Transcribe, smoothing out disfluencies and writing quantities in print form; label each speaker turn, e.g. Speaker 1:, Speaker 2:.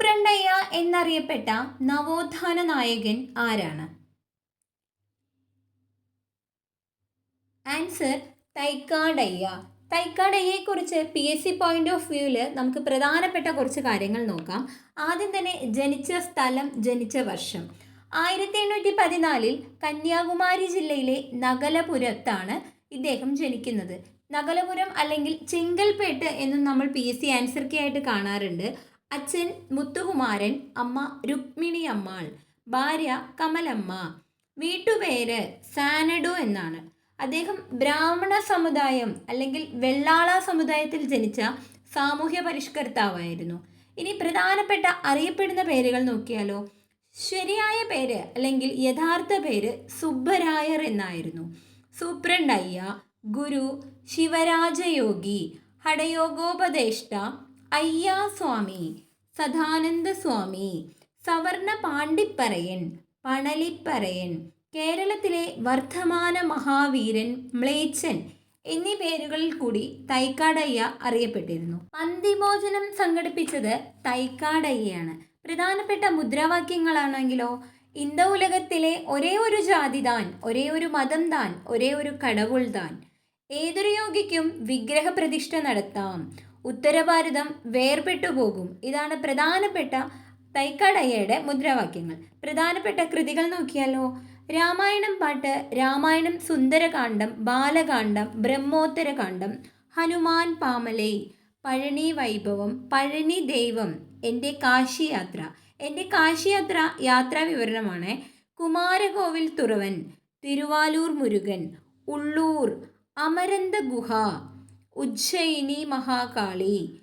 Speaker 1: സൂപ്രണ്ടയ്യ എന്നറിയപ്പെട്ട നവോത്ഥാന നായകൻ ആരാണ്? ആൻസർ തൈക്കാടയ്യ. തൈക്കാടയ്യയെക്കുറിച്ച് PSC പോയിന്റ് ഓഫ് വ്യൂവിൽ നമുക്ക് പ്രധാനപ്പെട്ട കുറച്ച് കാര്യങ്ങൾ നോക്കാം. ആദ്യം തന്നെ ജനിച്ച സ്ഥലം, ജനിച്ച വർഷം. 1814 കന്യാകുമാരി ജില്ലയിലെ നഗലപുരത്താണ് ഇദ്ദേഹം ജനിക്കുന്നത്. നഗലപുരം അല്ലെങ്കിൽ ചെങ്കൽപ്പേട്ട് എന്നും നമ്മൾ PSC ആൻസർ കീ ആയിട്ട് കാണാറുണ്ട്. അച്ഛൻ മുത്തുകുമാരൻ, അമ്മ രുക്മിണി അമ്മാൾ, ഭാര്യ കമലമ്മ. വീട്ടുപേര് സാനഡു എന്നാണ്. അദ്ദേഹം ബ്രാഹ്മണ സമുദായം അല്ലെങ്കിൽ വെള്ളാള സമുദായത്തിൽ ജനിച്ച സാമൂഹ്യ പരിഷ്കർത്താവായിരുന്നു. ഇനി പ്രധാനപ്പെട്ട അറിയപ്പെടുന്ന പേരുകൾ നോക്കിയാലോ. ശരിയായ പേര് അല്ലെങ്കിൽ യഥാർത്ഥ പേര് സുബ്ബരായർ എന്നായിരുന്നു. സൂപ്രണ്ടയ്യ, ഗുരു, ശിവരാജയോഗി, ഹഠയോഗോപദേഷ്ട, അയ്യാസ്വാമി, സദാനന്ദ സ്വാമി, സവർണ പാണ്ഡിപ്പറയൻ, പണലിപ്പറയൻ, കേരളത്തിലെ വർദ്ധമാന മഹാവീരൻ, മ്ലേച്ഛൻ എന്നീ പേരുകളിൽ കൂടി തൈക്കാടയ്യ അറിയപ്പെട്ടിരുന്നു. പന്തിഭോജനം സംഘടിപ്പിച്ചത് തൈക്കാടയ്യയാണ്. പ്രധാനപ്പെട്ട മുദ്രാവാക്യങ്ങളാണെങ്കിലോ, ഇന്ത്യ ഉലകത്തിലെ ഒരേ ഒരു ജാതി താൻ, ഒരേ ഒരു മതം താൻ, ഒരേ ഒരു കടവുൾ താൻ, ഏതൊരു യോഗിക്കും വിഗ്രഹ പ്രതിഷ്ഠ നടത്താം, ഉത്തരഭാരതം വേർപെട്ടു പോകും. ഇതാണ് പ്രധാനപ്പെട്ട തൈക്കാടയ്യയുടെ മുദ്രാവാക്യങ്ങൾ. പ്രധാനപ്പെട്ട കൃതികൾ നോക്കിയാലോ. രാമായണം പാട്ട്, രാമായണം സുന്ദരകാന്ഡം, ബാലകാന്ഡം, ബ്രഹ്മോത്തരകാന്ഡം, ഹനുമാൻ പാമലൈ, പഴനി വൈഭവം, പഴനി ദൈവം, എൻ്റെ കാശിയാത്ര. എൻ്റെ കാശിയാത്ര യാത്രാ വിവരണമാണ്. കുമാരകോവിൽ തുറവൻ, തിരുവാലൂർ മുരുകൻ, ഉള്ളൂർ, അമരന്ത ഗുഹ, ഉജ്ജയിനി മഹാകാളി,